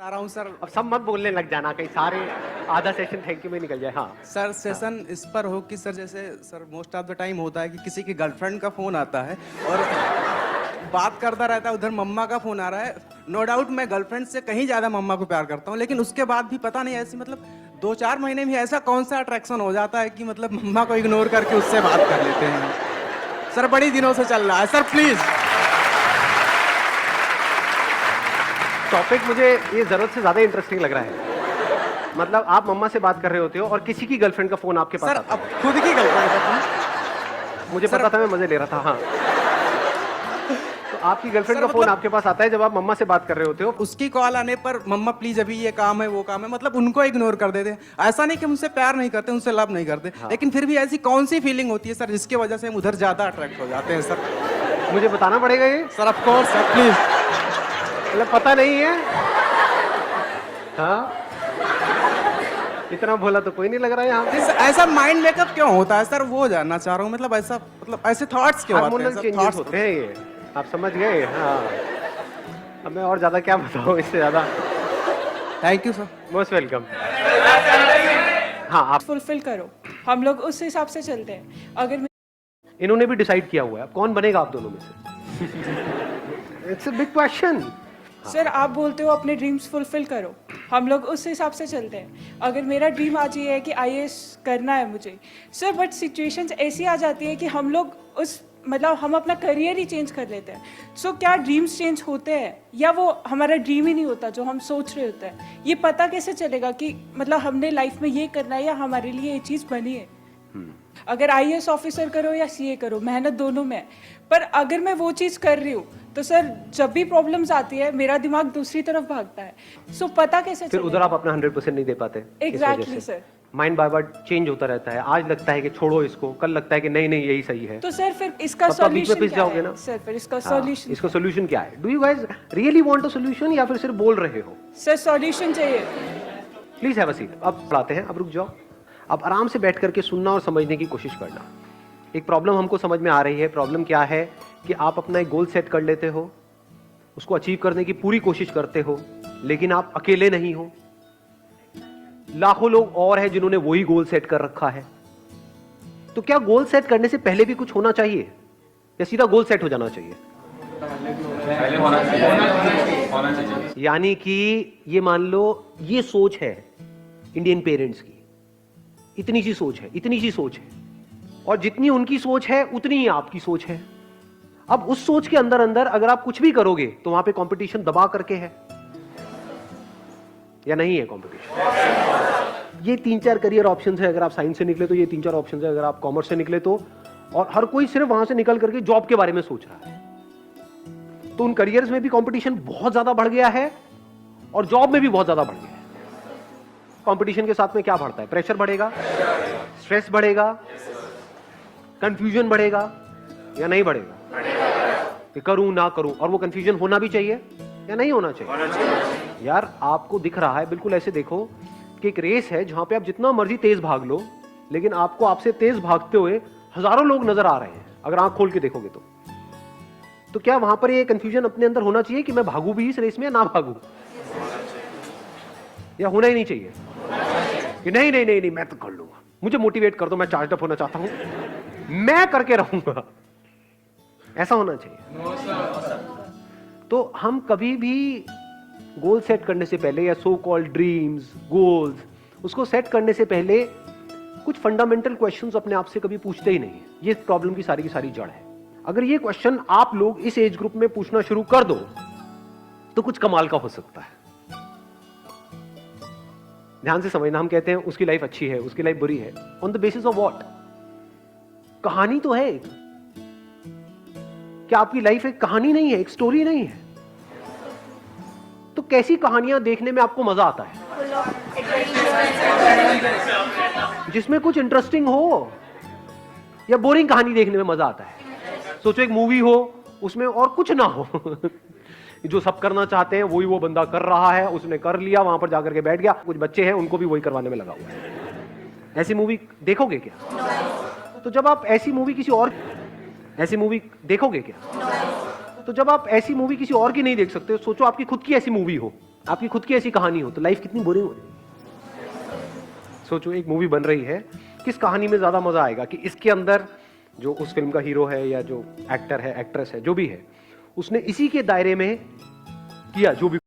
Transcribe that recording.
आ रहा हूँ सर। अब सब मत बोलने लग जाना, कहीं सारे आधा सेशन थैंक यू में निकल जाए। हाँ सर सेशन इस पर हो कि सर जैसे sir most of the time होता है कि किसी की गर्लफ्रेंड का फोन आता है और बात करता रहता है, उधर मम्मा का फोन आ रहा है। नो डाउट मैं गर्लफ्रेंड से कहीं ज्यादा मम्मा को प्यार करता हूँ, लेकिन उसके बाद भी पता नहीं ऐसी मतलब 2-4 महीने में ऐसा कौन सा अट्रैक्शन हो जाता है कि मतलब मम्मा को इग्नोर करके उससे बात कर लेते हैं। सर बड़ी दिनों से चल रहा है सर, प्लीज। टॉपिक मुझे ये जरूरत से ज्यादा इंटरेस्टिंग लग रहा है। मतलब आप मम्मा से बात कर रहे होते हो और किसी की गर्लफ्रेंड का फोन आपके पास सर आता अब खुद की गर्लफ्रेंड का है। मुझे सर, पता था, मैं मजे ले रहा था। हाँ तो आपकी गर्लफ्रेंड का फोन मतलब आपके पास आता है जब आप मम्मा से बात कर रहे होते हो। उसकी कॉल आने पर मम्मा प्लीज अभी ये काम है वो काम है, मतलब उनको इग्नोर कर देते हैं। ऐसा नहीं कि उनसे प्यार नहीं करते, उनसे लव नहीं करते, लेकिन फिर भी ऐसी कौन सी फीलिंग होती है सर जिसकी वजह से हम उधर ज्यादा अट्रैक्ट हो जाते हैं सर? मुझे बताना पड़ेगा ये? Sir of course sir, please. मतलब पता नहीं है? हाँ इतना भोला तो कोई नहीं लग रहा है यहाँ पे। ऐसा माइंड मेकअप क्यों होता है सर, वो जानना चाह रहा हूँ। मतलब ऐसा मतलब ऐसे थॉट्स क्यों आते हैं हार्मोनल सर? चेंजेस थॉट्स होते हैं ये, आप समझ गए? हाँ अब मैं और ज्यादा क्या बताऊँ इससे ज्यादा। Thank you sir. Most welcome. हाँ आप फुलफिल करो, हम लोग उस हिसाब से चलते हैं। अगर इन्होंने भी डिसाइड किया हुआ है अब कौन बनेगा आप दोनों में से। It's a big question. Sir आप बोलते हो अपने ड्रीम्स फुलफिल करो, हम लोग उस हिसाब से चलते हैं। अगर मेरा ड्रीम आज ये है कि आईएएस करना है मुझे सर, बट सिचुएशंस ऐसी आ जाती है कि हम लोग उस मतलब हम अपना करियर ही चेंज कर लेते हैं। सो क्या ड्रीम्स चेंज होते हैं या वो हमारा ड्रीम ही नहीं होता जो हम सोच रहे होते हैं? ये पता कैसे चलेगा कि मतलब हमने लाइफ में ये करना है या हमारे लिए ये चीज़ बनी है? अगर आईएएस ऑफिसर करो या सीए करो, मेहनत दोनों में है। पर अगर मैं वो चीज़ कर रही हूँ तो सर जब भी प्रॉब्लम्स आती है मेरा दिमाग दूसरी तरफ भागता है। सो पता कैसे फिर उधर आप अपना 100% नहीं दे पाते। Exactly sir. माइंड बार बार चेंज होता रहता है। आज लगता है कि छोड़ो इसको, कल लगता है कि नहीं नहीं यही सही है। तो सर फिर इसका तब तो बीच में सॉल्यूशन पिस क्या जाओगे है? ना। सर फिर इसका हाँ, सॉल्यूशन इसको सोल्यूशन क्या है? Do you guys really want a solution या फिर सिर्फ बोल रहे हो? सर सॉल्यूशन चाहिए। Please have a seat. अब पढ़ाते हैं, अब रुक जाओ। अब आराम से बैठ करके सुनना और समझने की कोशिश करना। एक प्रॉब्लम हमको समझ में आ रही है। प्रॉब्लम क्या है कि आप अपना एक गोल सेट कर लेते हो, उसको अचीव करने की पूरी कोशिश करते हो, लेकिन आप अकेले नहीं हो। लाखों लोग और हैं जिन्होंने वही गोल सेट कर रखा है। तो क्या गोल सेट करने से पहले भी कुछ होना चाहिए या सीधा गोल सेट हो जाना चाहिए? पहले होना चाहिए। यानी कि ये मान लो ये सोच है इंडियन पेरेंट्स की, इतनी सी सोच है, इतनी सी सोच है, और जितनी उनकी सोच है उतनी ही आपकी सोच है। अब उस सोच के अंदर अंदर अगर आप कुछ भी करोगे तो वहां पे कंपटीशन दबा करके है या नहीं है कंपटीशन? ये 3-4 करियर ऑप्शंस है। अगर आप साइंस से निकले तो ये 3-4 ऑप्शंस है, अगर आप कॉमर्स से निकले तो, और हर कोई सिर्फ वहां से निकल करके जॉब के बारे में सोच रहा है। तो उन करियर्स में भी कंपटीशन बहुत ज्यादा बढ़ गया है और जॉब में भी बहुत ज्यादा बढ़ गया है। कंपटीशन के साथ में क्या बढ़ता है? प्रेशर बढ़ेगा, स्ट्रेस बढ़ेगा, कंफ्यूजन बढ़ेगा या नहीं बढ़ेगा? कि करूं ना करूं, और वो कंफ्यूजन होना भी चाहिए या नहीं होना चाहिए? यार आपको दिख रहा है, बिल्कुल ऐसे देखो कि एक रेस है जहां पे आप जितना मर्जी तेज भाग लो, लेकिन आपको आपसे तेज भागते हुए हजारों लोग नजर आ रहे हैं अगर आंख खोल के देखोगे तो क्या वहां पर ये कंफ्यूजन अपने अंदर होना चाहिए कि मैं भागू भी इस रेस में या ना भागू? या होना ही नहीं चाहिए कि नहीं नहीं नहीं नहीं मैं तो कर लूंगा, मुझे मोटिवेट कर दो, मैं चार्ज अप होना चाहता हूं, मैं करके रहूंगा? ऐसा होना चाहिए। तो हम कभी भी गोल सेट करने से पहले या सो कॉल्ड ड्रीम्स, गोल्स, उसको सेट करने से पहले कुछ फंडामेंटल क्वेश्चंस अपने आप से कभी पूछते ही नहीं है। ये प्रॉब्लम की सारी जड़ है। अगर ये क्वेश्चन आप लोग इस एज ग्रुप में पूछना शुरू कर दो तो कुछ कमाल का हो सकता है। ध्यान से समझना, हम कहते हैं उसकी लाइफ अच्छी है, उसकी लाइफ बुरी है, on the basis of what? कहानी तो है एक। क्या आपकी लाइफ एक कहानी नहीं है, एक स्टोरी नहीं है? तो कैसी कहानियां देखने में आपको मजा आता है? जिसमें कुछ इंटरेस्टिंग हो, या बोरिंग कहानी देखने में मजा आता है? सोचो एक मूवी हो, उसमें और कुछ ना हो जो सब करना चाहते हैं वही वो बंदा कर रहा है, उसने कर लिया, वहां पर जाकर के बैठ गया, कुछ बच्चे हैं उनको भी वही करवाने में लगा हुआ है। ऐसी मूवी देखोगे क्या? तो जब आप ऐसी मूवी किसी और देखोगे क्या? तो जब आप ऐसी मूवी किसी और की नहीं देख सकते, सोचो आपकी खुद की ऐसी मूवी हो आपकी खुद की ऐसी कहानी हो तो लाइफ कितनी बोरिंग हो जाएगी। सोचो एक मूवी बन रही है, किस कहानी में ज्यादा मजा आएगा कि इसके अंदर जो उस फिल्म का हीरो है या जो एक्टर है एक्ट्रेस है जो भी है उसने इसी के दायरे में किया जो भी